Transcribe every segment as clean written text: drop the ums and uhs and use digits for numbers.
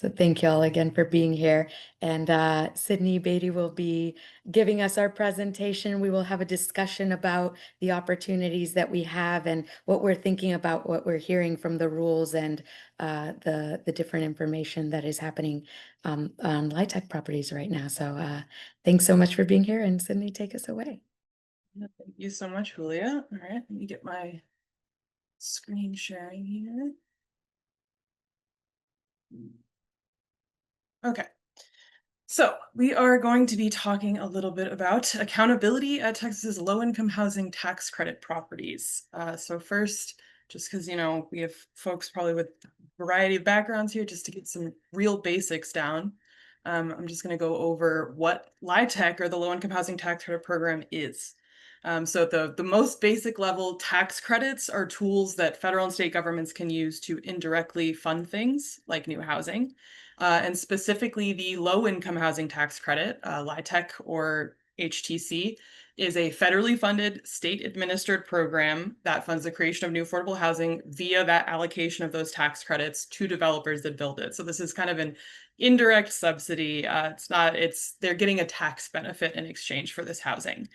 So thank you all again for being here. And Sydney Beatty will be giving us our presentation. We will have a discussion about the opportunities that we have and what we're thinking about, what we're hearing from the rules and the different information that is happening on LIHTC properties right now. So thanks so much for being here, and Sydney, take us away. Thank you so much, Julia. All right, let me get my screen sharing here. Okay. So we are going to be talking a little bit about accountability at Texas's low-income housing tax credit properties. So first, just because, we have folks probably with a variety of backgrounds here, just to get some real basics down. I'm just going to go over what LIHTC, or the Low-Income Housing Tax Credit Program, is. So the most basic level, tax credits are tools that federal and state governments can use to indirectly fund things like new housing. And specifically the low-income housing tax credit, LIHTC or HTC, is a federally funded, state-administered program that funds the creation of new affordable housing via that allocation of those tax credits to developers that build it. So this is kind of an indirect subsidy. They're getting a tax benefit in exchange for this housing.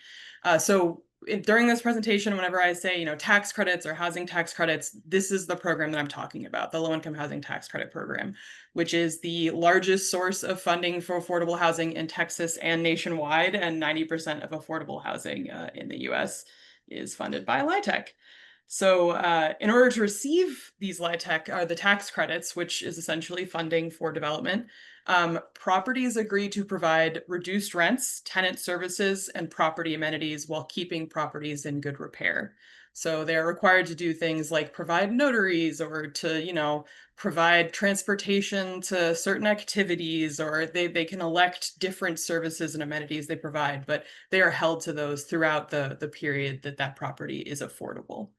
During this presentation, whenever I say, tax credits or housing tax credits, this is the program that I'm talking about, the Low-Income Housing Tax Credit Program, which is the largest source of funding for affordable housing in Texas and nationwide, and 90% of affordable housing in the US is funded by LIHTC. So in order to receive these the tax credits, which is essentially funding for development, properties agree to provide reduced rents, tenant services, and property amenities while keeping properties in good repair. So they're required to do things like provide notaries, or to, provide transportation to certain activities, or they can elect different services and amenities they provide, but they are held to those throughout the period that property is affordable.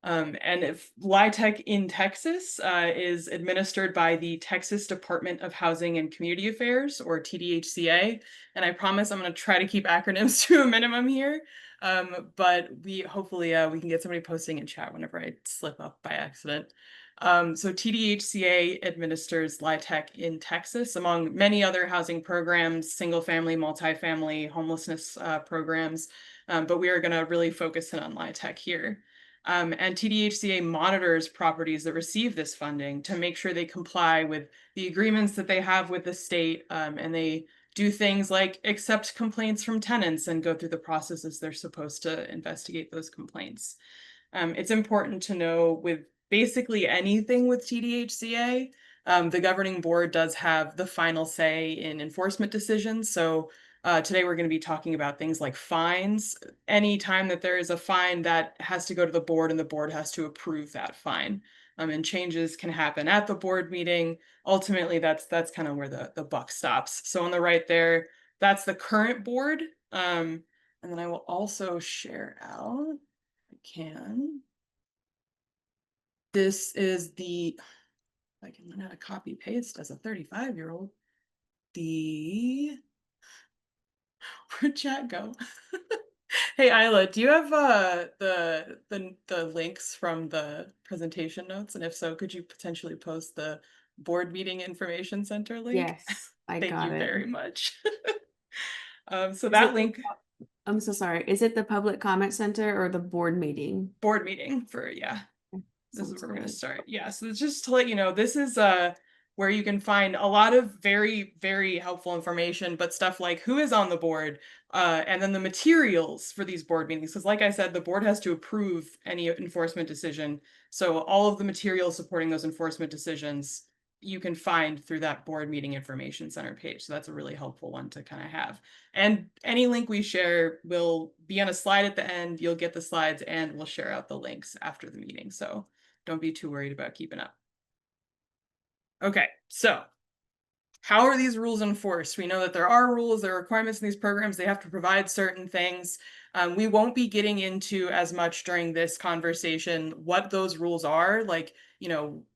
And if LIHTC in Texas is administered by the Texas Department of Housing and Community Affairs, or TDHCA. And I promise I'm going to try to keep acronyms to a minimum here. But hopefully we can get somebody posting in chat whenever I slip up by accident. So TDHCA administers LIHTC in Texas, among many other housing programs, single-family, multifamily, homelessness programs. But we are going to really focus in on LIHTC here. And TDHCA monitors properties that receive this funding to make sure they comply with the agreements that they have with the state, and they do things like accept complaints from tenants and go through the processes they're supposed to investigate those complaints. It's important to know with basically anything with TDHCA, the governing board does have the final say in enforcement decisions. So today we're going to be talking about things like fines. Anytime that there is a fine, that has to go to the board, and the board has to approve that fine. And changes can happen at the board meeting. Ultimately, that's kind of where the buck stops. So on the right there, that's the current board. And then I will also share out, if I can. This is if I can learn how to copy paste as a 35-year-old. Where'd chat go? Hey, Isla, do you have the links from the presentation notes? And if so, could you potentially post the board meeting information center link? Yes, I Thank got you it. very much. So that link, I'm so sorry. Is it the public comment center or the board meeting? board meeting for, yeah. This is Sounds where we're going to good. start. Yeah, so just to let you know, this is where you can find a lot of very, very helpful information, but stuff like who is on the board, and then the materials for these board meetings. Because like I said, the board has to approve any enforcement decision. So all of the materials supporting those enforcement decisions you can find through that board meeting information center page. So that's a really helpful one to kind of have. And any link we share will be on a slide at the end. You'll get the slides, and we'll share out the links after the meeting. So don't be too worried about keeping up. Okay, so how are these rules enforced? We know that there are rules, there are requirements in these programs. They have to provide certain things. We won't be getting into as much during this conversation what those rules are, like,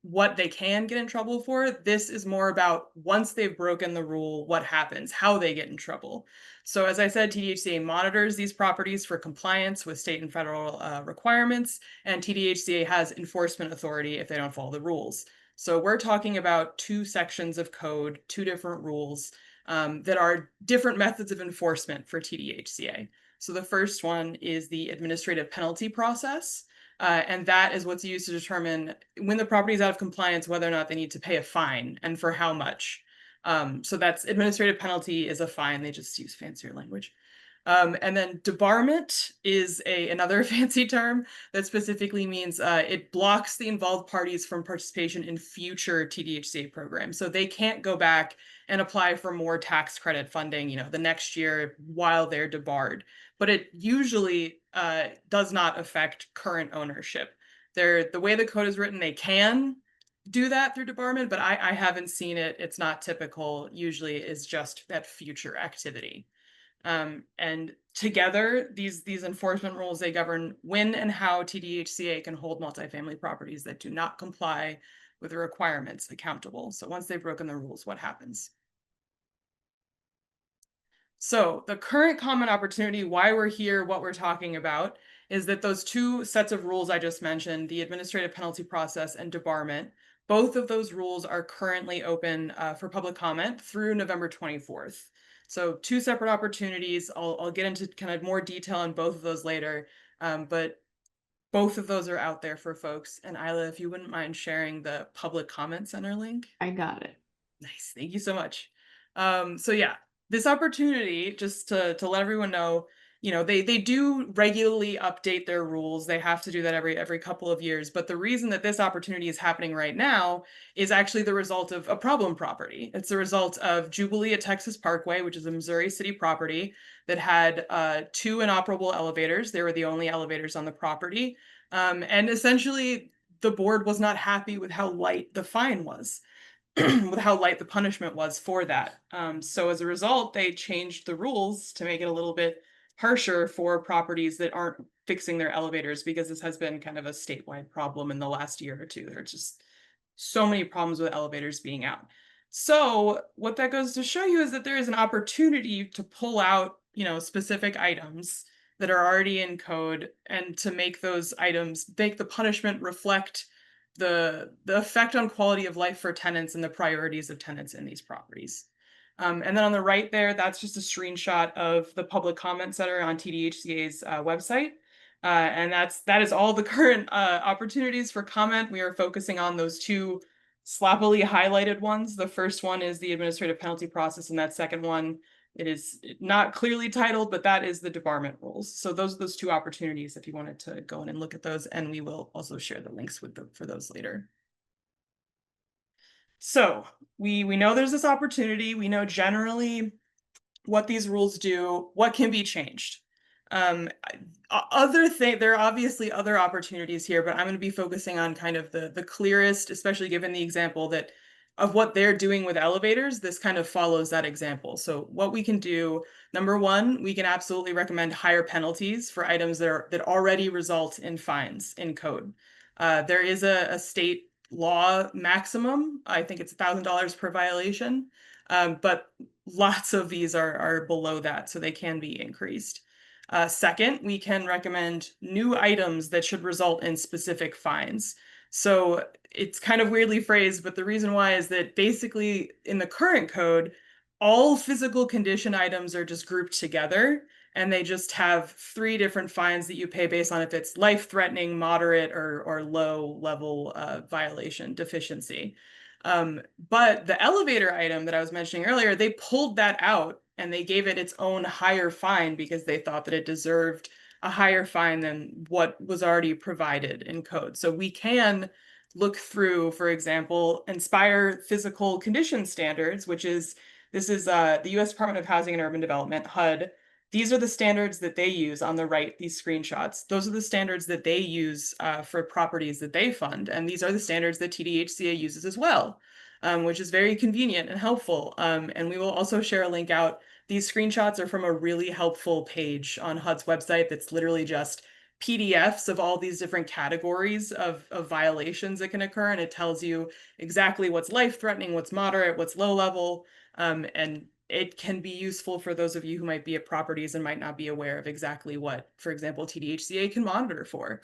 what they can get in trouble for. This is more about once they've broken the rule, what happens, how they get in trouble. So as I said, TDHCA monitors these properties for compliance with state and federal requirements, and TDHCA has enforcement authority if they don't follow the rules. So we're talking about two sections of code, two different rules that are different methods of enforcement for TDHCA. So the first one is the administrative penalty process. And that is what's used to determine when the property is out of compliance, whether or not they need to pay a fine and for how much. So that's administrative penalty is a fine. They just use fancier language. And then debarment is another fancy term that specifically means it blocks the involved parties from participation in future TDHCA programs. So they can't go back and apply for more tax credit funding, the next year while they're debarred. But it usually does not affect current ownership. The way the code is written, they can do that through debarment, but I haven't seen it. It's not typical. Usually is just that future activity. And together, these enforcement rules, they govern when and how TDHCA can hold multifamily properties that do not comply with the requirements accountable. So once they've broken the rules, what happens? So the current common opportunity, why we're here, what we're talking about, is that those two sets of rules I just mentioned, the administrative penalty process and debarment, both of those rules are currently open for public comment through November 24th. So two separate opportunities. I'll get into kind of more detail on both of those later, but both of those are out there for folks. And Isla, if you wouldn't mind sharing the public comment center link. I got it. Nice, thank you so much. So yeah, this opportunity, just to let everyone know, they do regularly update their rules. They have to do that every couple of years. But the reason that this opportunity is happening right now is actually the result of a problem property. It's the result of Jubilee at Texas Parkway, which is a Missouri City property that had two inoperable elevators. They were the only elevators on the property. And essentially, the board was not happy with how light the fine was. With how light the punishment was for that. So as a result, they changed the rules to make it a little bit harsher for properties that aren't fixing their elevators, because this has been kind of a statewide problem in the last year or two. There are just so many problems with elevators being out. So what that goes to show you is that there is an opportunity to pull out, specific items that are already in code and to make those items, make the punishment reflect the effect on quality of life for tenants and the priorities of tenants in these properties. And then on the right there, that's just a screenshot of the public comment center on TDHCA's website. And that is all the current opportunities for comment. We are focusing on those two sloppily highlighted ones. The first one is the administrative penalty process, and that second one, it is not clearly titled, but that is the debarment rules. So those are those two opportunities if you wanted to go in and look at those, and we will also share the links for those later. So we know there's this opportunity. We know generally what these rules do, what can be changed. There are obviously other opportunities here, but I'm going to be focusing on kind of the clearest, especially given the example of what they're doing with elevators. This kind of follows that example. So what we can do, number one, we can absolutely recommend higher penalties for items that already result in fines in code. There is a state law maximum. I think it's $1,000 per violation, but lots of these are below that, so they can be increased. Second, we can recommend new items that should result in specific fines. So it's kind of weirdly phrased, but the reason why is that basically in the current code, all physical condition items are just grouped together, and they just have 3 different fines that you pay based on if it's life-threatening, moderate, or low-level violation deficiency. But the elevator item that I was mentioning earlier, they pulled that out and they gave it its own higher fine because they thought that it deserved a higher fine than what was already provided in code. So we can look through, for example, Inspire Physical Condition Standards, this is the U.S. Department of Housing and Urban Development, HUD. These are the standards that they use on the right, these screenshots. Those are the standards that they use for properties that they fund. And these are the standards that TDHCA uses as well, which is very convenient and helpful. And we will also share a link out. These screenshots are from a really helpful page on HUD's website that's literally just PDFs of all these different categories of violations that can occur. And it tells you exactly what's life-threatening, what's moderate, what's low level. And it can be useful for those of you who might be at properties and might not be aware of exactly what, for example, TDHCA can monitor for.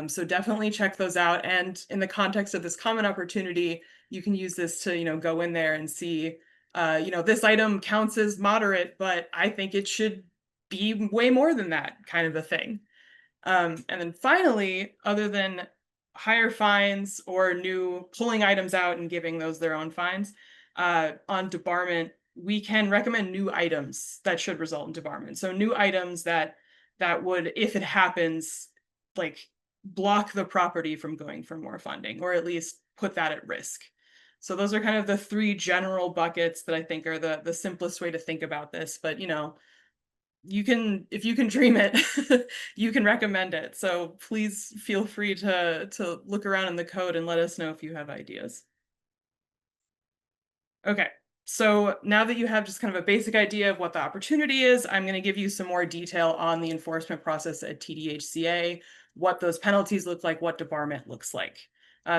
So definitely check those out. And in the context of this common opportunity, you can use this to, go in there and see, this item counts as moderate, but I think it should be way more than that, kind of a thing. And then finally, other than higher fines or new pulling items out and giving those their own fines, on debarment, we can recommend new items that should result in debarment. So new items that would, if it happens, like block the property from going for more funding, or at least put that at risk. So those are kind of the three general buckets that I think are the simplest way to think about this. But if you can dream it, you can recommend it. So please feel free to look around in the code and let us know if you have ideas. Okay, so now that you have just kind of a basic idea of what the opportunity is, I'm going to give you some more detail on the enforcement process at TDHCA, what those penalties look like, what debarment looks like.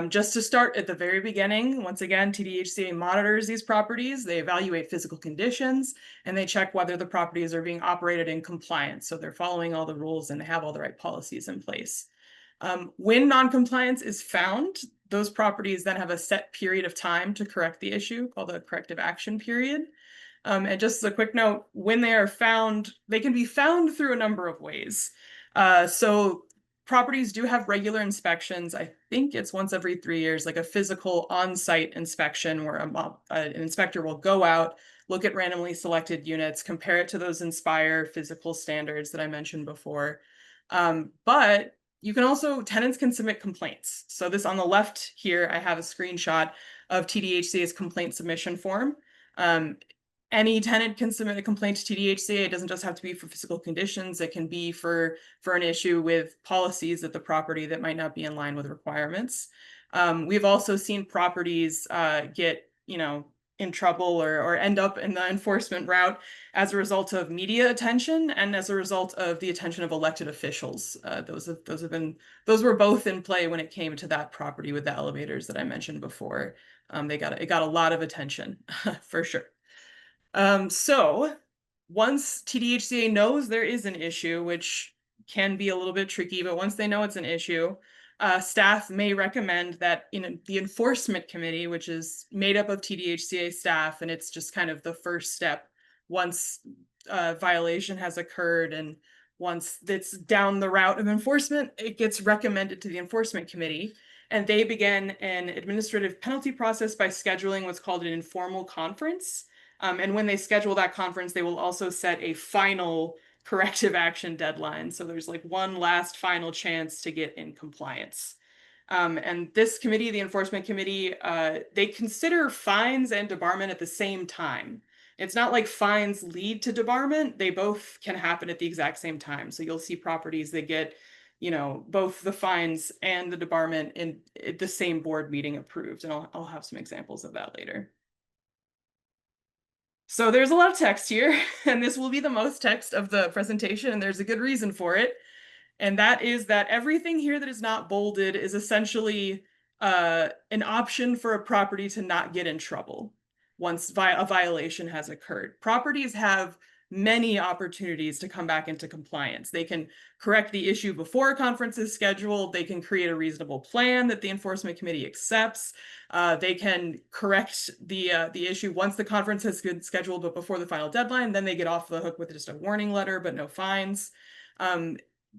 Just to start at the very beginning, once again, TDHCA monitors these properties, they evaluate physical conditions, and they check whether the properties are being operated in compliance. So they're following all the rules and they have all the right policies in place. When noncompliance is found, those properties then have a set period of time to correct the issue, called a corrective action period. And just as a quick note, when they are found, they can be found through a number of ways. So properties do have regular inspections. I think it's once every 3 years, like a physical on-site inspection where an inspector will go out, look at randomly selected units, compare it to those Inspire physical standards that I mentioned before. But tenants can submit complaints. So this on the left here, I have a screenshot of TDHCA's complaint submission form. Any tenant can submit a complaint to TDHCA. It doesn't just have to be for physical conditions. It can be for an issue with policies at the property that might not be in line with requirements. We've also seen properties get, in trouble or end up in the enforcement route as a result of media attention and as a result of the attention of elected officials. Those were both in play when it came to that property with the elevators that I mentioned before. It got a lot of attention for sure. So once TDHCA knows there is an issue, which can be a little bit tricky, but once they know it's an issue, staff may recommend that the enforcement committee, which is made up of TDHCA staff, and it's just kind of the first step once a violation has occurred and once it's down the route of enforcement, it gets recommended to the enforcement committee. And they begin an administrative penalty process by scheduling what's called an informal conference. And when they schedule that conference, they will also set a final corrective action deadline. So there's like one last final chance to get in compliance. And this committee, the enforcement committee, they consider fines and debarment at the same time. It's not like fines lead to debarment. They both can happen at the exact same time. So you'll see properties that get, both the fines and the debarment in the same board meeting approved. And I'll have some examples of that later. So there's a lot of text here, and this will be the most text of the presentation, and there's a good reason for it. And that is that everything here that is not bolded is essentially an option for a property to not get in trouble once a violation has occurred. Properties have many opportunities to come back into compliance. They can correct the issue before a conference is scheduled. They can create a reasonable plan that the enforcement committee accepts. They can correct the issue once the conference has been scheduled, but before the final deadline. Then they get off the hook with just a warning letter, but no fines.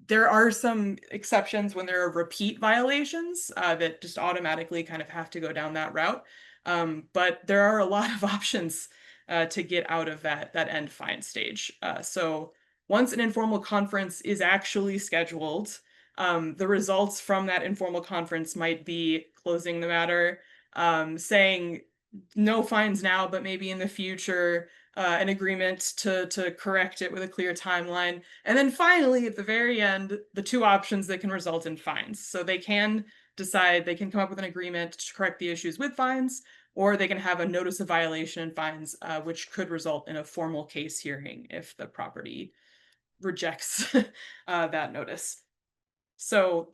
There are some exceptions when there are repeat violations that just automatically kind of have to go down that route. But there are a lot of options to get out of that end fine stage. So once an informal conference is actually scheduled, the results from that informal conference might be closing the matter, saying no fines now, but maybe in the future, an agreement to correct it with a clear timeline. And then finally, at the very end, the two options that can result in fines. So they can decide, they can come up with an agreement to correct the issues with fines, or they can have a notice of violation and fines, which could result in a formal case hearing if the property rejects that notice. So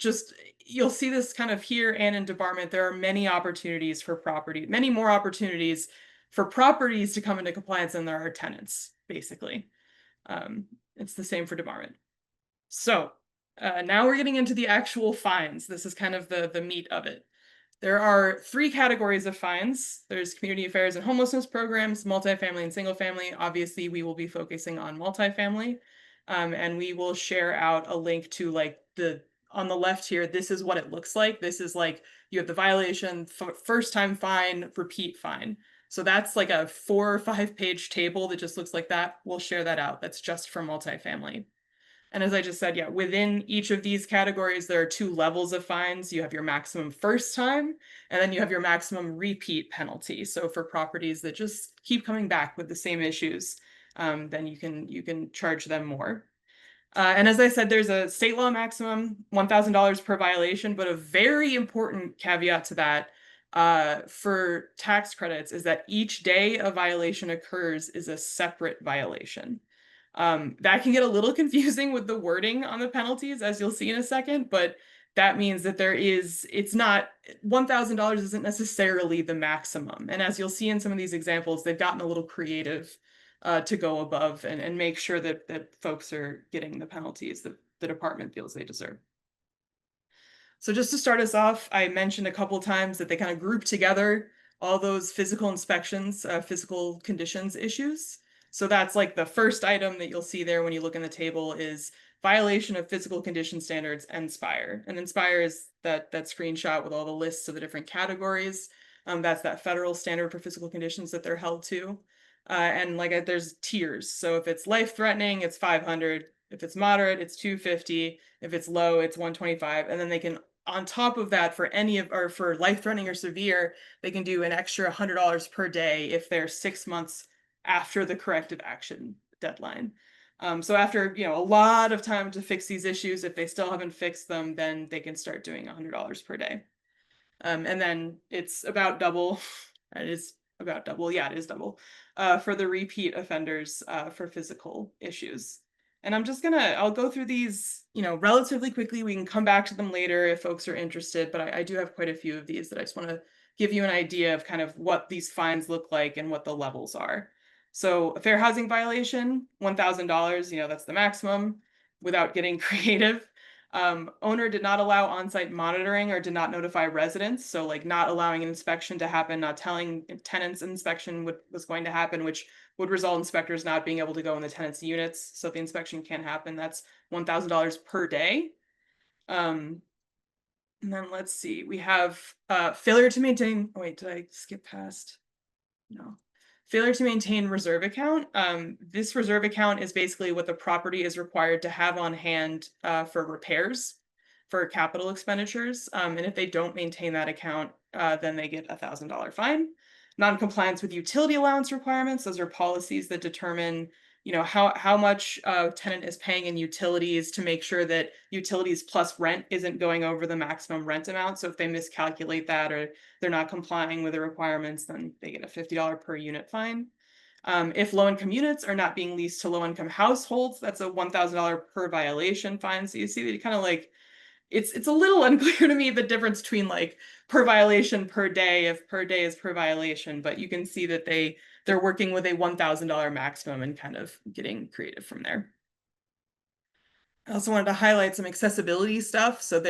you'll see this kind of here and in debarment. There are many opportunities for many more opportunities for properties to come into compliance than there are tenants, basically. It's the same for debarment. So Now we're getting into the actual fines. This is kind of the meat of it. There are 3 categories of fines. There's community affairs and homelessness programs, multifamily and single family. Obviously, we will be focusing on multifamily. And we will share out a link to like on the left here, this is what it looks like. This is like, you have the violation, first time fine, repeat fine. So that's like a 4 or 5 page table that just looks like that. We'll share that out. That's just for multifamily. And as I just said, yeah, within each of these categories, there are 2 levels of fines. You have your maximum first time, and then you have your maximum repeat penalty. So for properties that just keep coming back with the same issues, then you can charge them more. And as I said, there's a state law maximum, $1,000 per violation, but a very important caveat to that for tax credits is that each day a violation occurs is a separate violation. That can get a little confusing with the wording on the penalties, as you'll see in a second, but that means that it's not, $1,000 isn't necessarily the maximum. And as you'll see in some of these examples, they've gotten a little creative to go above and make sure that folks are getting the penalties that the department feels they deserve. So just to start us off, I mentioned a couple times that they kind of group together all those physical inspections, physical conditions issues. So that's like the first item that you'll see there when you look in the table is violation of physical condition standards, NSPIRE. And NSPIRE is that screenshot with all the lists of the different categories. That's that federal standard for physical conditions that they're held to. And like there's tiers. So if it's life-threatening, it's 500. If it's moderate, it's 250. If it's low, it's 125. And then they can, on top of that, for life-threatening or severe, they can do an extra $100 per day if they're 6 months after the corrective action deadline. So after a lot of time to fix these issues, if they still haven't fixed them, then they can start doing $100 per day. And then it's about double. It is about double. Yeah, it is double for the repeat offenders for physical issues. And I'll go through these, relatively quickly. We can come back to them later if folks are interested, but I do have quite a few of these that I just want to give you an idea of kind of what these fines look like and what the levels are. So a fair housing violation, $1,000, that's the maximum without getting creative. Owner did not allow on-site monitoring or did not notify residents. So like not allowing an inspection to happen, not telling tenants an inspection was going to happen, which would result in inspectors not being able to go in the tenants' units. So if the inspection can't happen, that's $1,000 per day. And then let's see, we have failure to maintain, oh wait, did I skip past? No. Failure to maintain reserve account. This reserve account is basically what the property is required to have on hand for repairs, for capital expenditures. And if they don't maintain that account, then they get a $1,000 fine. Non-compliance with utility allowance requirements. Those are policies that determine how much tenant is paying in utilities to make sure that utilities plus rent isn't going over the maximum rent amount. So if they miscalculate that or they're not complying with the requirements, then they get a $50 per unit fine. If low-income units are not being leased to low-income households, that's a $1,000 per violation fine. So you see that kind of like, it's a little unclear to me the difference between like per violation per day, if per day is per violation, but you can see that they're working with a $1,000 maximum and kind of getting creative from there. I also wanted to highlight some accessibility stuff. So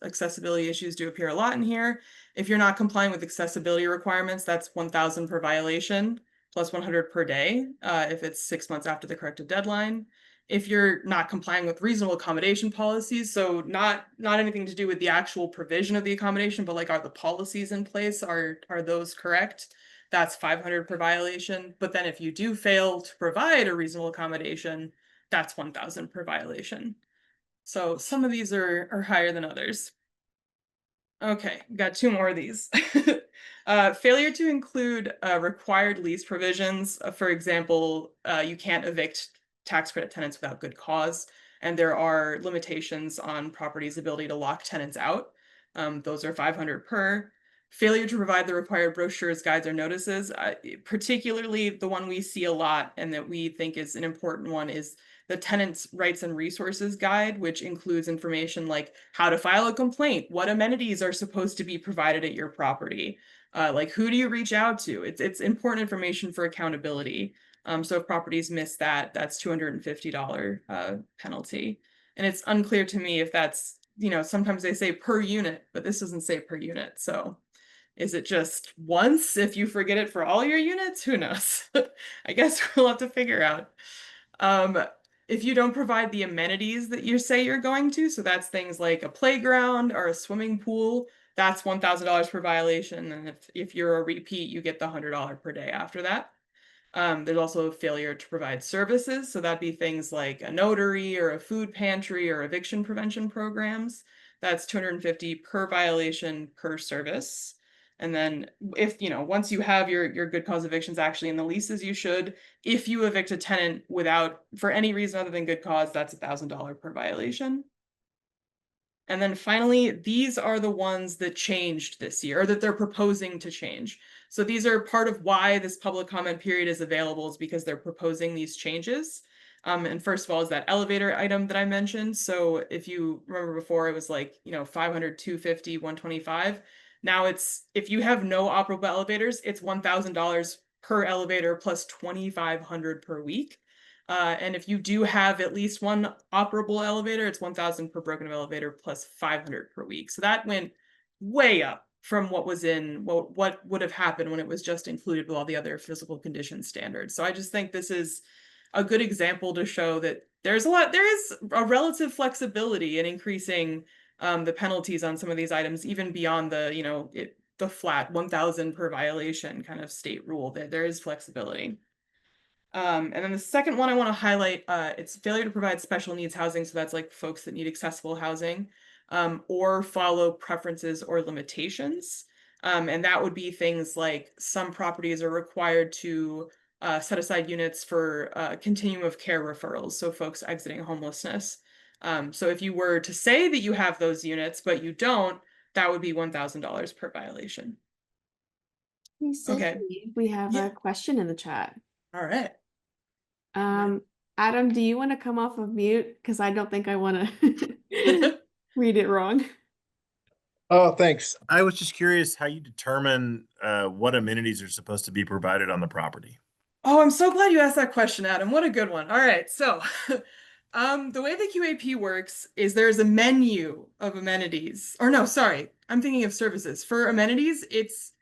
accessibility issues do appear a lot in here. If you're not complying with accessibility requirements, that's 1,000 per violation plus 100 per day if it's 6 months after the corrective deadline. If you're not complying with reasonable accommodation policies, so not anything to do with the actual provision of the accommodation, but like are the policies in place, are those correct? That's 500 per violation. But then if you do fail to provide a reasonable accommodation, that's 1,000 per violation. So some of these are higher than others. Okay, got 2 more of these. Failure to include required lease provisions. For example, you can't evict tax credit tenants without good cause, and there are limitations on property's ability to lock tenants out. Those are 500 per. Failure to provide the required brochures, guides, or notices, particularly the one we see a lot and that we think is an important one is the Tenants' Rights and Resources Guide, which includes information like how to file a complaint, what amenities are supposed to be provided at your property, like who do you reach out to? It's important information for accountability. So if properties miss that, that's $250 penalty. And it's unclear to me if that's, sometimes they say per unit, but this doesn't say per unit. So is it just once if you forget it for all your units? Who knows? I guess we'll have to figure out. If you don't provide the amenities that you say you're going to, so that's things like a playground or a swimming pool, that's $1,000 per violation. And if you're a repeat, you get the $100 per day after that. There's also a failure to provide services. So that'd be things like a notary or a food pantry or eviction prevention programs. That's $250 per violation per service. And then if, once you have your good cause evictions actually in the leases, you should, if you evict a tenant without, for any reason other than good cause, that's $1,000 per violation. And then finally, these are the ones that changed this year, or that they're proposing to change. So these are part of why this public comment period is available, is because they're proposing these changes. And first of all is that elevator item that I mentioned. So if you remember before, it was like, 500, 250, 125. Now it's, if you have no operable elevators, it's $1,000 per elevator plus $2,500 per week. And if you do have at least one operable elevator, it's 1,000 per broken elevator plus 500 per week. So that went way up from what was in what would have happened when it was just included with all the other physical condition standards. So I just think this is a good example to show that there is a relative flexibility in increasing the penalties on some of these items, even beyond the the flat 1,000 per violation kind of state rule. There is flexibility. And then the second one I want to highlight, it's failure to provide special needs housing. So that's like folks that need accessible housing, or follow preferences or limitations. And that would be things like some properties are required to set aside units for continuum of care referrals. So folks exiting homelessness. So if you were to say that you have those units, but you don't, that would be $1,000 per violation. Okay. We have Yeah. a question in the chat. All right. Adam, do you want to come off of mute? Because I don't think I want to read it wrong. Oh, thanks. I was just curious how you determine what amenities are supposed to be provided on the property. Oh, I'm so glad you asked that question, Adam. What a good one. All right. So, the way the QAP works is there's a menu of amenities. Or no, sorry, I'm thinking of services. For amenities, it's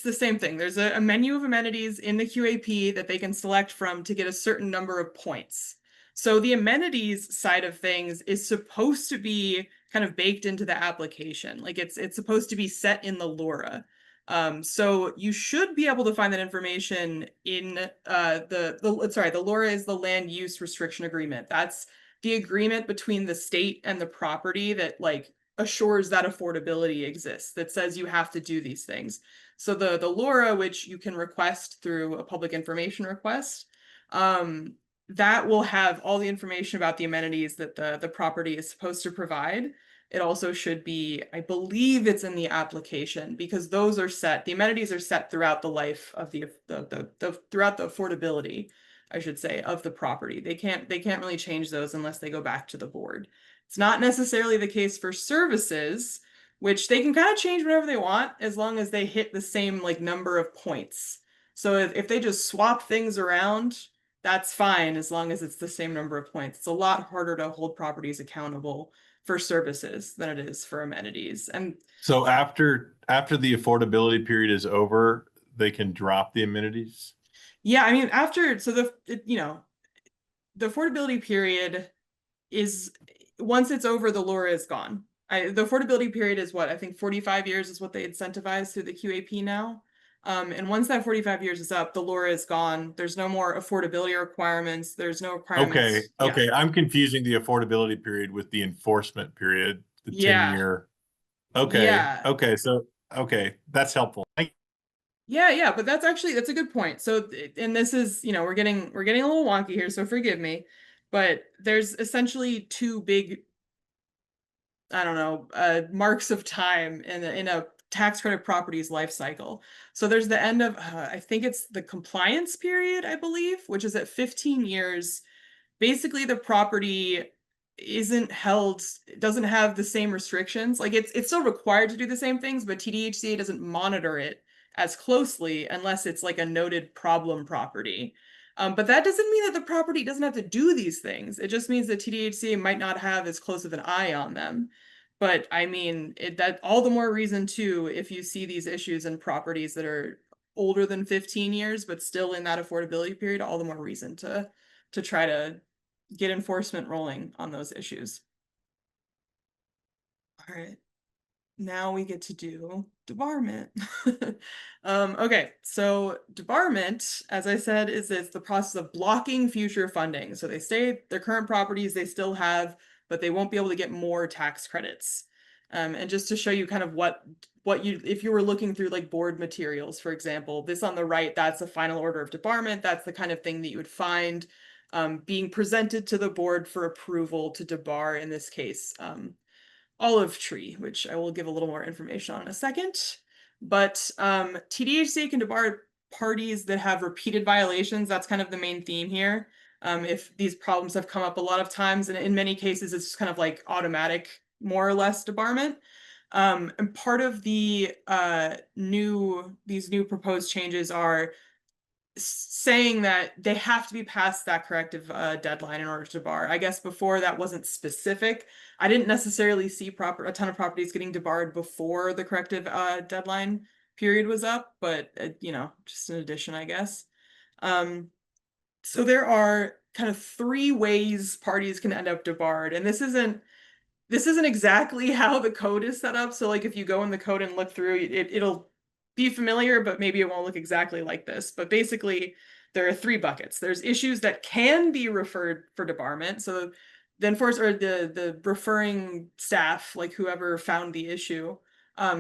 the same thing. There's a menu of amenities in the QAP that they can select from to get a certain number of points. So the amenities side of things is supposed to be kind of baked into the application. Like it's supposed to be set in the LIHTC. So you should be able to find that information in the LIHTC is the land use restriction agreement. That's the agreement between the state and the property that like assures that affordability exists, that says you have to do these things. So the LIHTC, which you can request through a public information request, that will have all the information about the amenities that the property is supposed to provide. It also should be, I believe it's in the application, because those are set, the amenities are set throughout the life of throughout the affordability, I should say, of the property. They can't really change those unless they go back to the board. It's not necessarily the case for services, which they can kind of change whatever they want as long as they hit the same like number of points. So if they just swap things around, that's fine as long as it's the same number of points. It's a lot harder to hold properties accountable for services than it is for amenities. And so after the affordability period is over, they can drop the amenities? Yeah, I mean, the affordability period is, once it's over, the LIHTC is gone. The affordability period is what, I think 45 years is what they incentivize through the QAP now. And once that 45 years is up, the LIHTC is gone. There's no more affordability requirements. There's no requirements. Okay. I'm confusing the affordability period with the enforcement period, the 10-year. Okay. Yeah. Okay. So, okay. That's helpful. Yeah, but that's a good point. So, and this is, we're getting a little wonky here, so forgive me, but there's essentially two big, I don't know, marks of time in a tax credit property's life cycle. So there's the end of, I think it's the compliance period, I believe, which is at 15 years. Basically, the property doesn't have the same restrictions. Like it's still required to do the same things, but TDHCA doesn't monitor it as closely unless it's like a noted problem property. But that doesn't mean that the property doesn't have to do these things. It just means that TDHCA might not have as close of an eye on them. But I mean, that all the more reason too, if you see these issues in properties that are older than 15 years, but still in that affordability period, all the more reason to try to get enforcement rolling on those issues. All right. Now we get to do debarment. Okay, so debarment, as I said, is the process of blocking future funding. So they stay, their current properties they still have, but they won't be able to get more tax credits. And just to show you kind of what you, if you were looking through like board materials, for example, this on the right, that's the final order of debarment. That's the kind of thing that you would find being presented to the board for approval to debar, in this case. Olive tree, which I will give a little more information on in a second. But TDHCA can debar parties that have repeated violations. That's kind of the main theme here. If these problems have come up a lot of times, and in many cases, it's kind of like automatic, more or less, debarment. And part of the these new proposed changes are saying that they have to be past that corrective deadline in order to bar. I guess before that wasn't specific. I didn't necessarily see a ton of properties getting debarred before the corrective deadline period was up, but you know, just an addition, I guess. So there are kind of 3 ways parties can end up debarred, and this isn't exactly how the code is set up. So like if you go in the code and look through, it'll be familiar, but maybe it won't look exactly like this. But basically, there are 3 buckets. There's issues that can be referred for debarment. So the enforcer, or the referring staff, like whoever found the issue,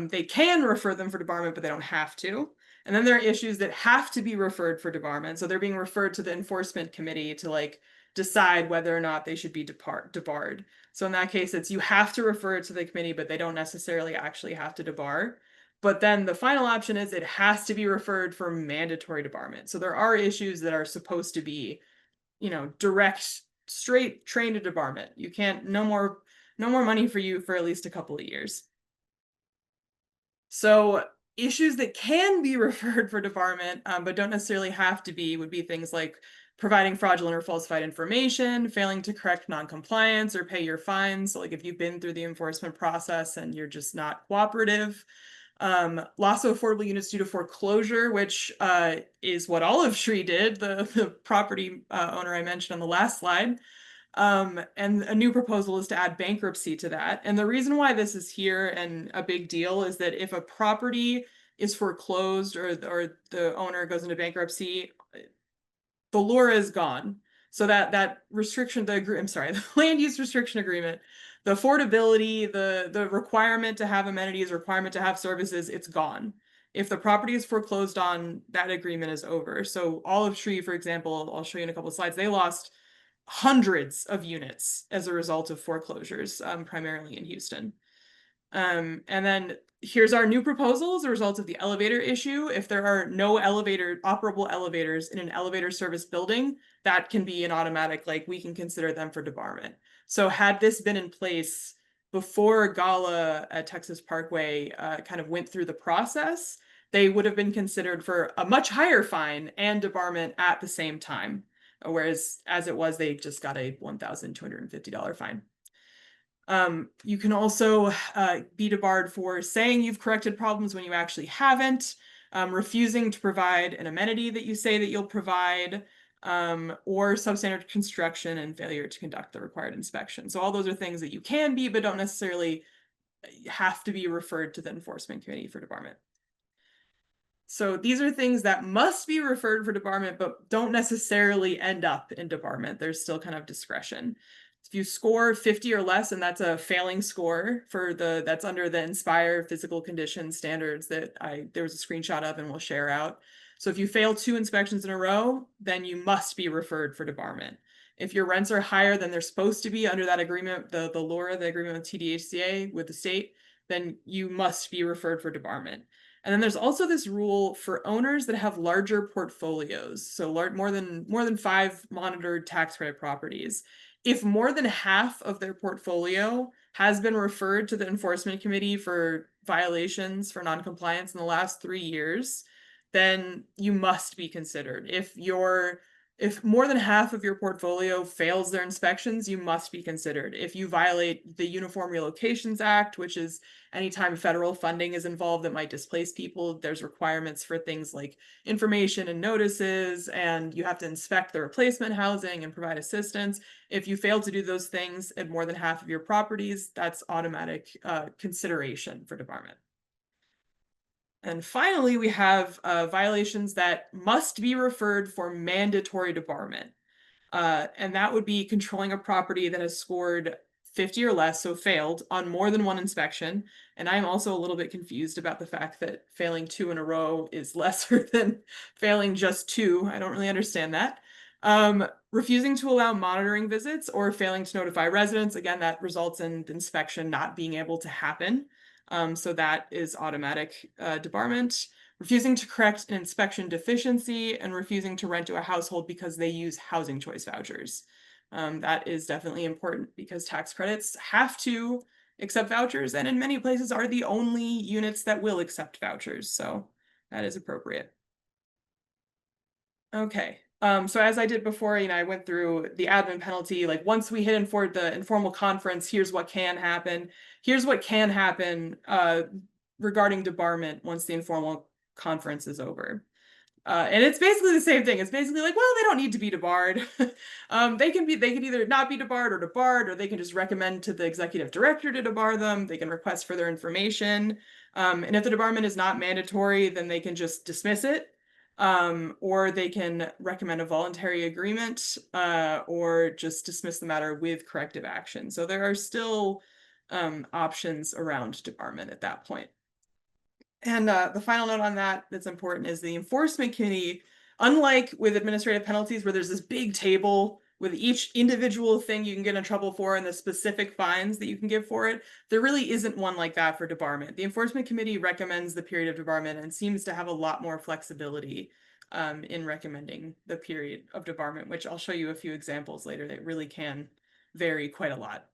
they can refer them for debarment, but they don't have to. And then there are issues that have to be referred for debarment. So they're being referred to the enforcement committee to like decide whether or not they should be debarred. So in that case, it's you have to refer it to the committee, but they don't necessarily actually have to debar. But then the final option is it has to be referred for mandatory debarment. So there are issues that are supposed to be, you know, direct, straight train to debarment. You can't, no more money for you for at least a couple of years. So issues that can be referred for debarment, but don't necessarily have to be, would be things like providing fraudulent or falsified information, failing to correct noncompliance or pay your fines. So like if you've been through the enforcement process and you're just not cooperative. Loss of affordable units due to foreclosure, which is what Olive Tree did, the property owner I mentioned on the last slide. And a new proposal is to add bankruptcy to that. And the reason why this is here and a big deal is that if a property is foreclosed or the owner goes into bankruptcy, the LURA is gone. So that restriction, the land use restriction agreement, the affordability, the requirement to have amenities, requirement to have services, it's gone. If the property is foreclosed on, that agreement is over. So Olive Tree, for example, I'll show you in a couple of slides, they lost hundreds of units as a result of foreclosures, primarily in Houston. And then here's our new proposal as a result of the elevator issue. If there are no operable elevators in an elevator service building, that can be an automatic, like we can consider them for debarment. So had this been in place before Gala at Texas Parkway kind of went through the process, they would have been considered for a much higher fine and debarment at the same time. Whereas as it was, they just got a $1,250 fine. You can also be debarred for saying you've corrected problems when you actually haven't, refusing to provide an amenity that you say that you'll provide, or substandard construction and failure to conduct the required inspection. So all those are things that you can be, but don't necessarily have to be referred to the enforcement committee for debarment. So these are things that must be referred for debarment, but don't necessarily end up in debarment. There's still kind of discretion. If you score 50 or less, and that's a failing score for that's under the Inspire physical condition standards that there was a screenshot of and we'll share out. So if you fail 2 inspections in a row, then you must be referred for debarment. If your rents are higher than they're supposed to be under that agreement, the LURA, the agreement with TDHCA with the state, then you must be referred for debarment. And then there's also this rule for owners that have larger portfolios, so more than 5 monitored tax credit properties. If more than half of their portfolio has been referred to the enforcement committee for violations for noncompliance in the last 3 years, then you must be considered. If your If more than half of your portfolio fails their inspections, you must be considered. If you violate the Uniform Relocations Act, which is anytime federal funding is involved that might displace people, there's requirements for things like information and notices, and you have to inspect the replacement housing and provide assistance. If you fail to do those things at more than half of your properties, that's automatic consideration for debarment. And finally, we have violations that must be referred for mandatory debarment. And that would be controlling a property that has scored 50 or less, so failed, on more than one inspection. And I'm also a little bit confused about the fact that failing 2 in a row is lesser than failing just 2. I don't really understand that. Refusing to allow monitoring visits or failing to notify residents. Again, that results in the inspection not being able to happen. So that is automatic debarment. Refusing to correct an inspection deficiency, and refusing to rent to a household because they use housing choice vouchers. That is definitely important because tax credits have to accept vouchers, and in many places are the only units that will accept vouchers. So that is appropriate. Okay. So as I did before, I went through the admin penalty. Like once we hit the informal conference, here's what can happen. Here's what can happen regarding debarment once the informal conference is over. And it's basically the same thing. It's basically like, well, they don't need to be debarred. They can either not be debarred, or they can just recommend to the executive director to debar them. They can request further information. And if the debarment is not mandatory, then they can just dismiss it. Or they can recommend a voluntary agreement, or just dismiss the matter with corrective action. So there are still options around debarment at that point. And the final note on that that's important is the enforcement committee, unlike with administrative penalties where there's this big table with each individual thing you can get in trouble for and the specific fines that you can give for it, there really isn't one like that for debarment. The enforcement committee recommends the period of debarment and seems to have a lot more flexibility in recommending the period of debarment, which I'll show you a few examples later that really can vary quite a lot.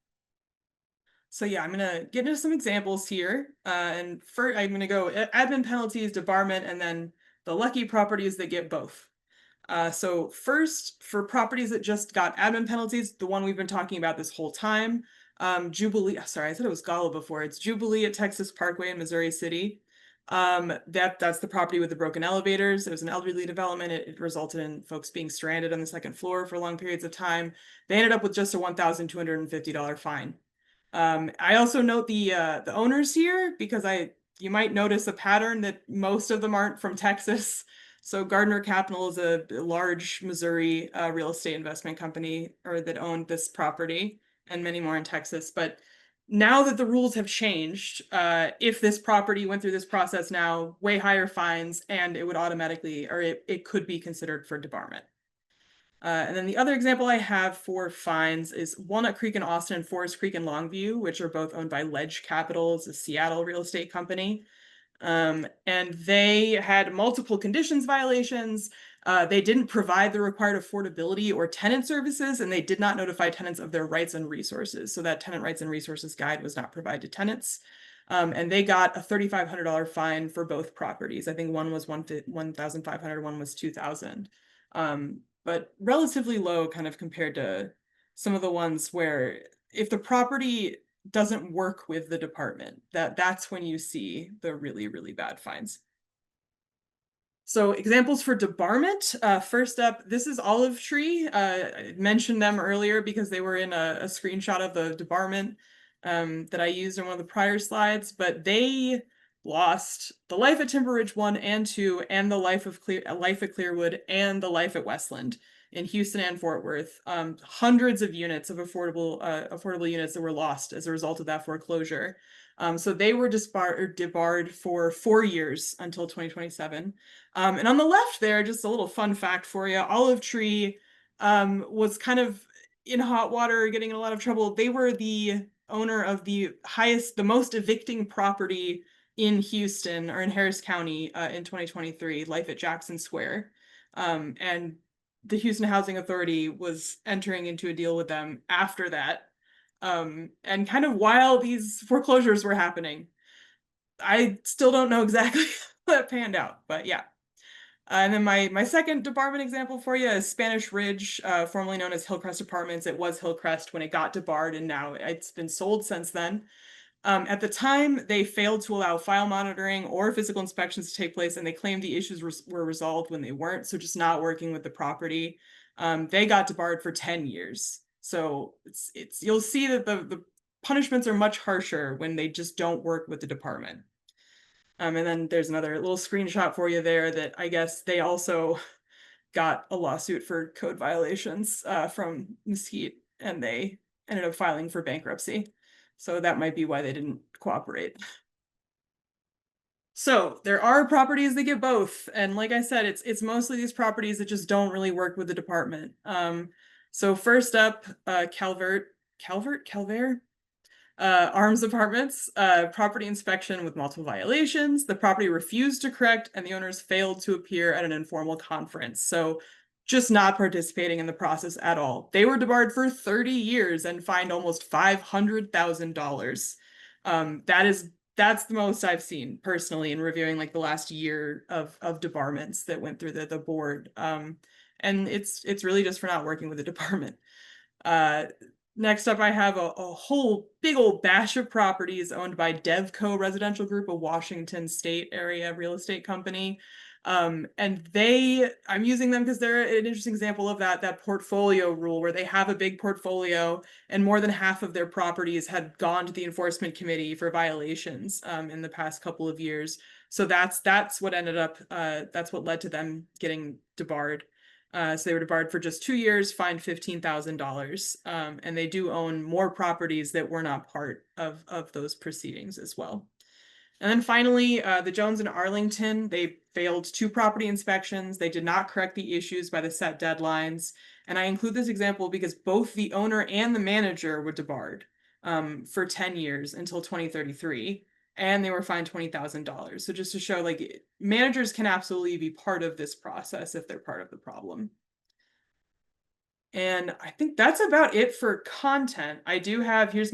So yeah, I'm gonna get into some examples here. And first, I'm gonna go admin penalties, debarment, and then the lucky properties that get both. So first, for properties that just got admin penalties, the one we've been talking about this whole time, Jubilee, sorry, I said it was Gala before. It's Jubilee at Texas Parkway in Missouri City. That's the property with the broken elevators. It was an elderly development. It resulted in folks being stranded on the second floor for long periods of time. They ended up with just a $1,250 fine. I also note the owners here because you might notice a pattern that most of them aren't from Texas. So Gardner Capital is a large Missouri real estate investment company that owned this property, and many more in Texas. But now that the rules have changed, if this property went through this process now, way higher fines, and it would automatically, or it could be considered for debarment. And then the other example I have for fines is Walnut Creek in Austin and Forest Creek in Longview, which are both owned by Ledge Capital, it's a Seattle real estate company. And they had multiple conditions violations. They didn't provide the required affordability or tenant services, and they did not notify tenants of their rights and resources. So that tenant rights and resources guide was not provided to tenants. And they got a $3,500 fine for both properties. I think one was $1,500, one was $2,000. But relatively low kind of compared to some of the ones where if the property doesn't work with the department, that's when you see the really, really bad fines. So examples for debarment. First up, this is Olive Tree. I mentioned them earlier because they were in a screenshot of the debarment that I used in one of the prior slides, but they lost the Life at Timber Ridge 1 and 2, and the Life at Clearwood, and the Life at Westland in Houston and Fort Worth. Hundreds of units of affordable units that were lost as a result of that foreclosure. So they were debarred for 4 years until 2027. And on the left there, just a little fun fact for you, Olive Tree was kind of in hot water, getting in a lot of trouble. They were the owner of the most evicting property in Houston, or in Harris County, in 2023, Life at Jackson Square. And the Houston Housing Authority was entering into a deal with them after that. And kind of while these foreclosures were happening. I still don't know exactly how that panned out, but yeah. And then my second debarment example for you is Spanish Ridge, formerly known as Hillcrest Apartments. It was Hillcrest when it got debarred, and now it's been sold since then. At the time, they failed to allow file monitoring or physical inspections to take place, and they claimed the issues were resolved when they weren't, so just not working with the property. They got debarred for 10 years. So it's you'll see that the punishments are much harsher when they just don't work with the department. And then there's another little screenshot for you there that I guess they also got a lawsuit for code violations from Mesquite, and they ended up filing for bankruptcy. So that might be why they didn't cooperate. So there are properties that get both, and like I said, it's mostly these properties that just don't really work with the department. So first up, Calvert, Arms Apartments, property inspection with multiple violations. The property refused to correct, and the owners failed to appear at an informal conference. So just not participating in the process at all. They were debarred for 30 years and fined almost $500,000. That's the most I've seen personally in reviewing like the last year of debarments that went through the board. And it's really just for not working with the department. Next up, I have a whole big old bash of properties owned by Devco Residential Group, a Washington State area real estate company. And I'm using them because they're an interesting example of that portfolio rule where they have a big portfolio and more than half of their properties had gone to the enforcement committee for violations in the past couple of years. So that's what ended up, that's what led to them getting debarred. So they were debarred for just 2 years, fined $15,000. And they do own more properties that were not part of those proceedings as well. And then finally, the Jones and Arlington, they failed 2 property inspections. They did not correct the issues by the set deadlines. And I include this example because both the owner and the manager were debarred for 10 years until 2033. And they were fined $20,000. So just to show, like, managers can absolutely be part of this process if they're part of the problem. And I think that's about it for content. I do have, here's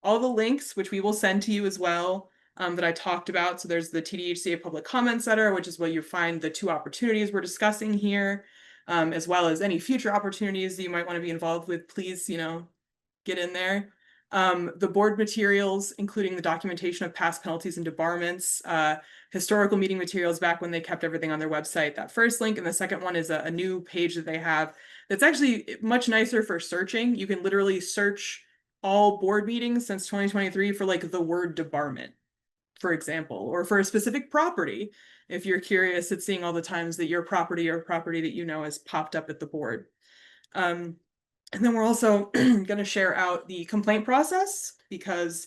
all the links, which we will send to you as well, that I talked about. So there's the TDHCA Public Comment Center, which is where you find the 2 opportunities we're discussing here, as well as any future opportunities that you might want to be involved with. Please, get in there. The board materials, including the documentation of past penalties and debarments, historical meeting materials back when they kept everything on their website, that first link. And the second one is a new page that they have that's actually much nicer for searching. You can literally search all board meetings since 2023 for like the word debarment, for example, or for a specific property. If you're curious at seeing all the times that your property or property that you know has popped up at the board. And then we're also going to share out the complaint process because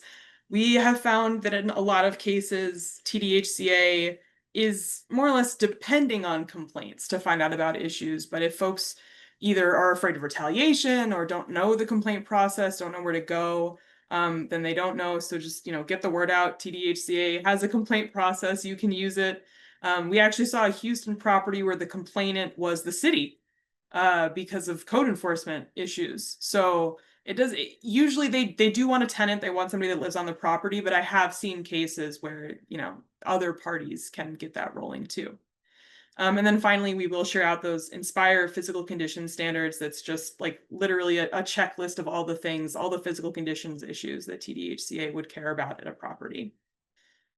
we have found that in a lot of cases, TDHCA is more or less depending on complaints to find out about issues. But if folks either are afraid of retaliation or don't know the complaint process, don't know where to go, then they don't know. So just, get the word out. TDHCA has a complaint process. You can use it. We actually saw a Houston property where the complainant was the city because of code enforcement issues. So usually they do want a tenant. They want somebody that lives on the property, but I have seen cases where, other parties can get that rolling too. And then finally, we will share out those Inspire physical condition standards. That's just like literally a checklist of all the things, all the physical conditions issues that TDHCA would care about at a property.